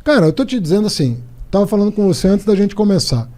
Cara, eu tô te dizendo assim, tava falando com você antes da gente começar.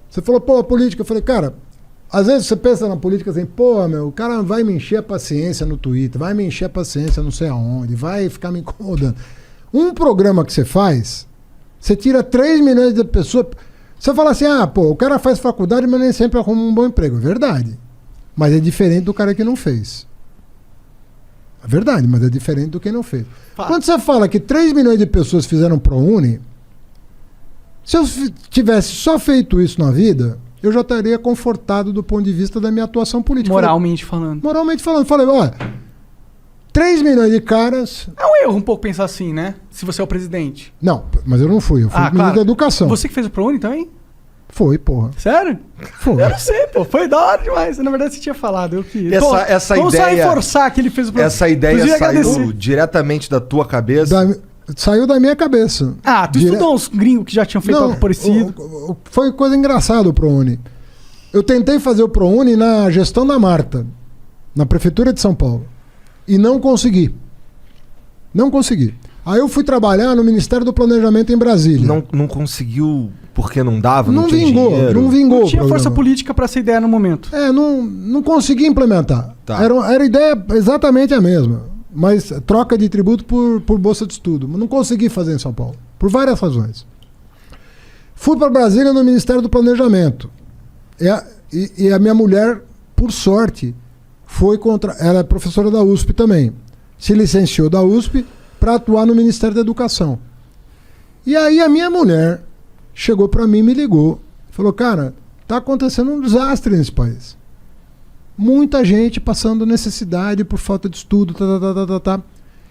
Você falou, pô, a política. Eu falei, cara, às vezes você pensa na política assim, pô, meu, o cara vai me encher a paciência no Twitter, vai me encher a paciência não sei aonde, vai ficar me incomodando. Um programa que você faz, você tira 3 milhões de pessoas. Você fala assim, pô, o cara faz faculdade, mas nem sempre arruma um bom emprego. É verdade. Mas é diferente do cara que não fez. É verdade, mas é diferente do que não fez. Quando você fala que 3 milhões de pessoas fizeram ProUni, se eu tivesse só feito isso na vida, eu já estaria confortado do ponto de vista da minha atuação política. Moralmente falando. Moralmente falando. Falei, olha, 3 milhões de caras... É um erro um pouco pensar assim, né? Se você é o presidente. Não, mas eu não fui. Eu fui ministro da Educação. Você que fez o ProUni também? Foi, porra. Sério? Foi. Eu não sei, pô. Foi da hora demais. Na verdade, você tinha falado. Eu que... Essa Vamos ideia... só reforçar que ele fez o ProUni. Essa ideia saiu diretamente da tua cabeça? Saiu da minha cabeça. Tu estudou uns gringos que já tinham feito algo parecido? Foi coisa engraçada o ProUni. Eu tentei fazer o ProUni na gestão da Marta, na Prefeitura de São Paulo. E não consegui. Não consegui. Aí eu fui trabalhar no Ministério do Planejamento em Brasília. Não conseguiu porque não dava? Não tinha vingou. dinheiro? Não vingou. Não tinha força política para essa ideia no momento. Não consegui implementar. Tá. Era a ideia exatamente a mesma. Mas troca de tributo por bolsa de estudo. Mas não consegui fazer em São Paulo. Por várias razões. Fui para Brasília no Ministério do Planejamento. E a minha mulher, por sorte, ela é professora da USP também. Se licenciou da USP para atuar no Ministério da Educação. E aí a minha mulher chegou para mim, me ligou, falou, cara, tá acontecendo um desastre nesse país. Muita gente passando necessidade por falta de estudo,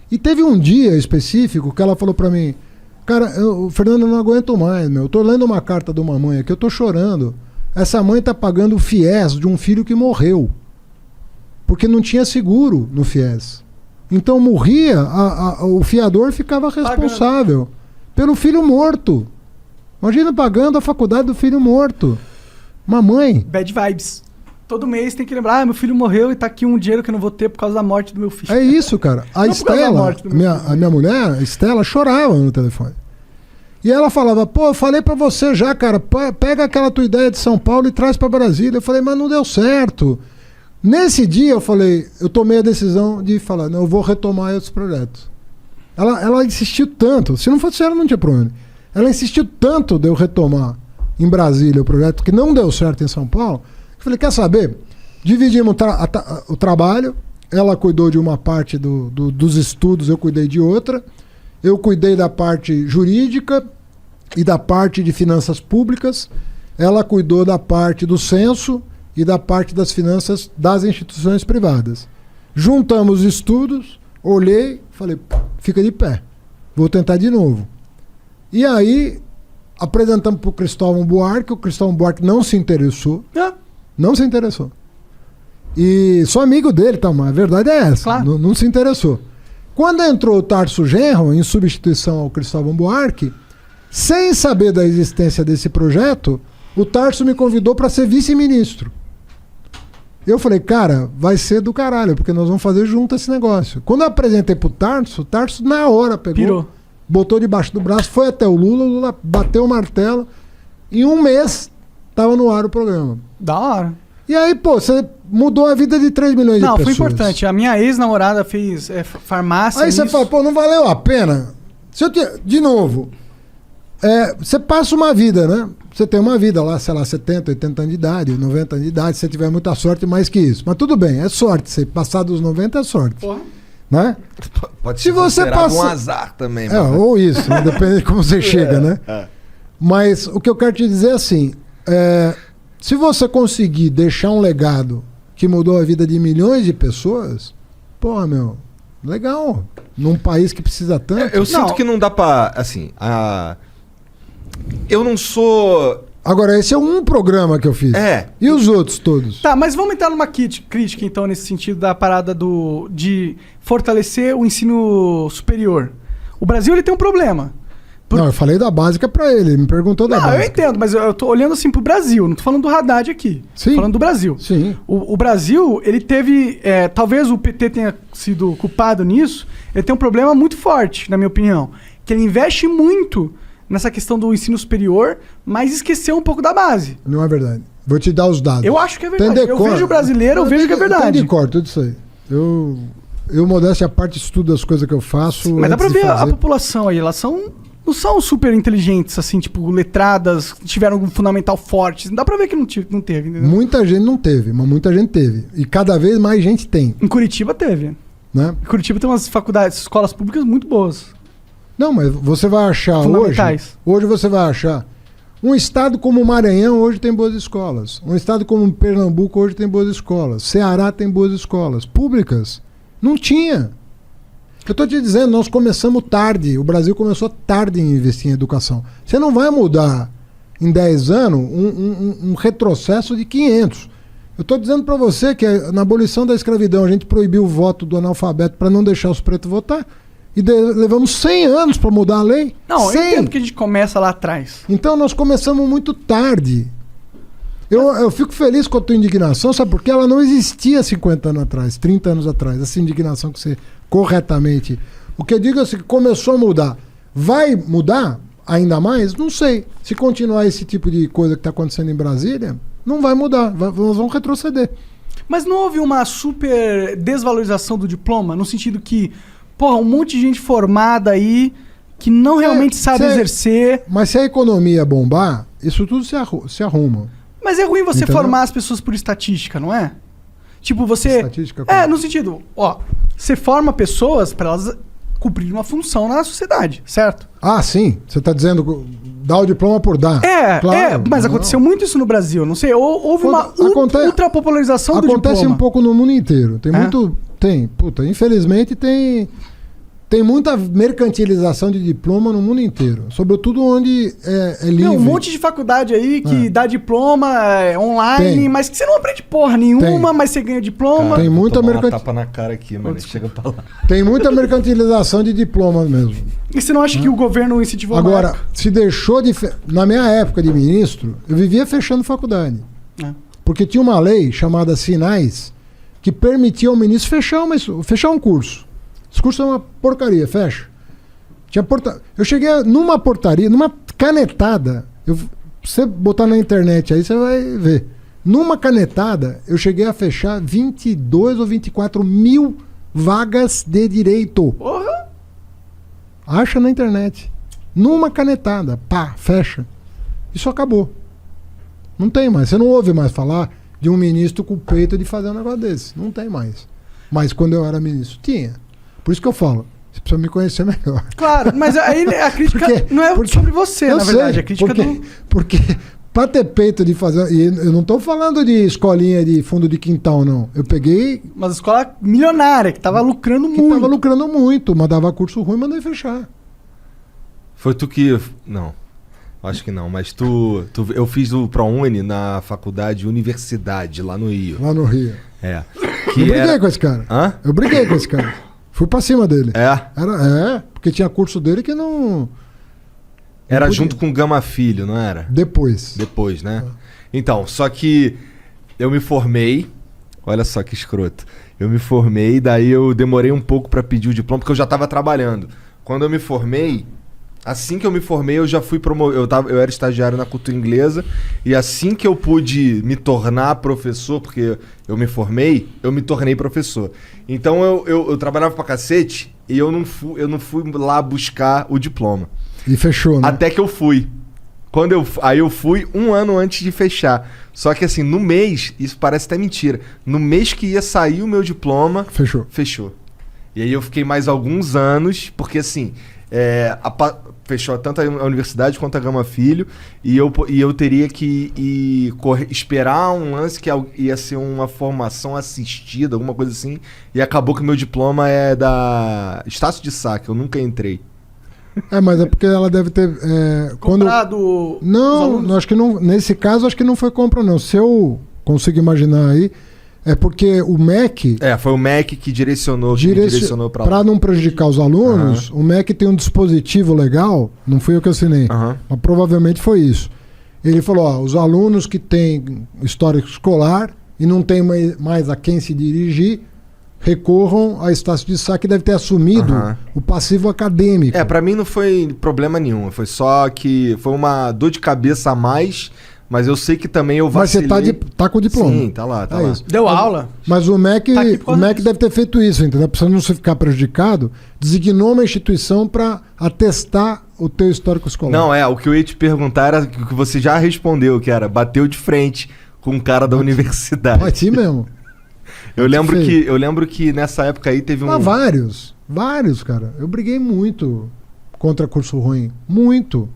E teve um dia específico que ela falou para mim, cara, Fernando, eu não aguento mais, meu. Eu tô lendo uma carta de uma mãe aqui, eu tô chorando. Essa mãe tá pagando o FIES de um filho que morreu. Porque não tinha seguro no FIES. Então morria, o fiador ficava responsável pelo filho morto. Imagina pagando a faculdade do filho morto. Uma mãe. Bad vibes. Todo mês tem que lembrar, meu filho morreu e tá aqui um dinheiro que eu não vou ter por causa da morte do meu filho. É isso, cara. A Estela, a minha mulher, a Estela, chorava no telefone. E ela falava, pô, eu falei pra você já, cara, pega aquela tua ideia de São Paulo e traz pra Brasília. Eu falei, mas não deu certo. Nesse dia eu tomei a decisão de falar, não, eu vou retomar esses projetos. Ela insistiu tanto, se não fosse ela não tinha problema. Ela insistiu tanto de eu retomar em Brasília o projeto que não deu certo em São Paulo. Eu falei, quer saber? Dividimos o trabalho, ela cuidou de uma parte dos estudos, eu cuidei de outra. Eu cuidei da parte jurídica e da parte de finanças públicas. Ela cuidou da parte do censo e da parte das finanças das instituições privadas. Juntamos os estudos, olhei, falei, fica de pé, vou tentar de novo. E aí, apresentamos para o Cristóvão Buarque, o Cristóvão Buarque não se interessou. Não se interessou. E sou amigo dele, tá, mas a verdade é essa, claro. Não se interessou. Quando entrou o Tarso Genro, em substituição ao Cristóvão Buarque, sem saber da existência desse projeto, o Tarso me convidou para ser vice-ministro. Eu falei, cara, vai ser do caralho, porque nós vamos fazer junto esse negócio. Quando eu apresentei pro Tarso, o Tarso na hora pegou, botou debaixo do braço, foi até o Lula bateu o martelo, em um mês tava no ar o programa. Da hora. E aí, pô, você mudou a vida de 3 milhões de pessoas. Não, foi importante. A minha ex-namorada fez farmácia. Aí você fala, pô, não valeu a pena? De novo, você passa uma vida, né? Você tem uma vida lá, sei lá, 70, 80 anos de idade, 90 anos de idade, se você tiver muita sorte, mais que isso. Mas tudo bem, é sorte. Se passar dos 90 é sorte. Porra. Né? Pode ser considerado um azar também. Ou isso, né? Depende de como você chega, né? Mas o que eu quero te dizer é assim, se você conseguir deixar um legado que mudou a vida de milhões de pessoas, pô, meu, legal. Num país que precisa tanto. Eu sinto que não dá pra, assim, eu não sou... Agora, esse é um programa que eu fiz. E os outros todos? Tá, mas vamos entrar numa crítica, então, nesse sentido da parada de fortalecer o ensino superior. O Brasil, ele tem um problema. Não, eu falei da básica pra ele me perguntou da básica. Eu entendo, mas eu tô olhando assim pro Brasil, não tô falando do Haddad aqui. Sim. Tô falando do Brasil. Sim. O Brasil, ele teve, talvez o PT tenha sido culpado nisso, ele tem um problema muito forte, na minha opinião, que ele investe muito nessa questão do ensino superior, mas esqueceu um pouco da base. Não é verdade. Vou te dar os dados. Eu acho que é verdade. Eu vejo o brasileiro, eu vejo que é verdade. Tem de cor, tudo isso aí. Eu modéstia à parte, estudo as coisas que eu faço. Mas dá pra ver a população aí, elas não são super inteligentes, assim, tipo, letradas, tiveram um fundamental forte. Dá pra ver que não teve, entendeu? Muita gente não teve, mas muita gente teve. E cada vez mais gente tem. Em Curitiba teve. Né? Em Curitiba tem umas faculdades, escolas públicas muito boas. Não, mas você vai achar hoje você vai achar um estado como o Maranhão hoje tem boas escolas. Um estado como Pernambuco hoje tem boas escolas. Ceará tem boas escolas. Públicas. Não tinha. Eu estou te dizendo, nós começamos tarde. O Brasil começou tarde em investir em educação. Você não vai mudar em 10 anos um retrocesso de 500. Eu estou dizendo para você que na abolição da escravidão a gente proibiu o voto do analfabeto para não deixar os pretos votar. E levamos 100 anos para mudar a lei. Não, eu entendo que a gente começa lá atrás. Então nós começamos muito tarde. Eu fico feliz com a tua indignação, sabe? Porque ela não existia 50 anos atrás, 30 anos atrás. Essa indignação que você corretamente... O que eu digo é que começou a mudar. Vai mudar ainda mais? Não sei. Se continuar esse tipo de coisa que está acontecendo em Brasília, não vai mudar. Nós vamos retroceder. Mas não houve uma super desvalorização do diploma? No sentido que... Porra, um monte de gente formada aí que não realmente sabe exercer. Mas se a economia bombar, isso tudo se arruma. Mas é ruim você formar as pessoas por estatística, não é? Tipo, você... Estatística? No sentido, você forma pessoas para elas cumprirem uma função na sociedade, certo? Ah, sim. Você está dizendo dar o diploma por dar. Claro, mas aconteceu muito isso no Brasil, não sei. Houve uma ultrapopularização do diploma. Acontece um pouco no mundo inteiro. Infelizmente tem muita mercantilização de diploma no mundo inteiro. Sobretudo onde é livre. Tem um monte de faculdade aí que dá diploma online, mas que você não aprende porra nenhuma, mas você ganha diploma. Cara, tem muita tapa na cara aqui, mano. Chega pra lá. Tem muita mercantilização de diploma mesmo. E você não acha que o governo incentivou Agora, se deixou de... Na minha época de ministro, eu vivia fechando faculdade. Porque tinha uma lei chamada Sinais que permitia ao ministro fechar um curso. Esse curso é uma porcaria, fecha. Eu cheguei numa portaria, numa canetada. Você botar na internet aí, você vai ver. Numa canetada, eu cheguei a fechar 22 ou 24 mil vagas de direito. Porra! Acha na internet. Numa canetada, pá, fecha. Isso acabou. Não tem mais. Você não ouve mais falar de um ministro com o peito de fazer um negócio desse. Não tem mais. Mas quando eu era ministro, tinha. Por isso que eu falo, você precisa me conhecer melhor. Claro, mas aí a crítica não é sobre você, na verdade. A crítica porque para ter peito de fazer... E eu não estou falando de escolinha de fundo de quintal, não. Eu peguei... Mas escola milionária, que estava lucrando muito. Estava lucrando muito, mas dava curso ruim, mandei fechar. Foi tu que... Não, acho que não. Mas eu fiz o ProUni na faculdade Universidade, lá no Rio. Lá no Rio. É. Eu briguei com esse cara. Hã? Eu briguei com esse cara. Fui pra cima dele. É? Porque tinha curso dele que não... Era junto com o Gama Filho, não era? Depois, né? Então, só que eu me formei... Olha só que escroto. Eu me formei, daí eu demorei um pouco pra pedir o diploma, porque eu já tava trabalhando. Quando eu me formei... Assim que eu me formei, eu já fui promovido. Eu era estagiário na cultura inglesa. E assim que eu pude me tornar professor, porque eu me formei, eu me tornei professor. Então eu trabalhava pra cacete e eu não fui lá buscar o diploma. E fechou, né? Até que eu fui. Aí eu fui um ano antes de fechar. Só que assim, no mês, isso parece até mentira. No mês que ia sair o meu diploma, fechou. E aí eu fiquei mais alguns anos, porque assim... fechou tanto a universidade quanto a Gama Filho e eu teria que esperar um lance que ia ser uma formação assistida, alguma coisa assim, e acabou que o meu diploma é da Estácio de Sá, que eu nunca entrei. Mas é porque ela deve ter... comprado... Não, acho que não, nesse caso acho que não foi compra não. Se eu consigo imaginar aí, é porque o MEC... foi o MEC que direcionou para lá. Para não prejudicar os alunos, o MEC tem um dispositivo legal, não fui eu que assinei, mas provavelmente foi isso. Ele falou, os alunos que têm histórico escolar e não tem mais a quem se dirigir, recorram a Estácio de Sá, que deve ter assumido o passivo acadêmico. Pra mim não foi problema nenhum. Foi só que foi uma dor de cabeça a mais, mas eu sei que também eu vacilei. Mas você tá com o diploma. Sim, tá lá, tá lá. Isso. Deu aula. Mas o MEC, Tá deve ter feito isso, entendeu? Pra você não se ficar prejudicado, designou uma instituição para atestar o teu histórico escolar. Não, o que eu ia te perguntar era o que você já respondeu, que era bateu de frente com um cara da universidade. Bati mesmo. Eu lembro que nessa época aí teve vários, cara. Eu briguei muito contra curso ruim. Muito.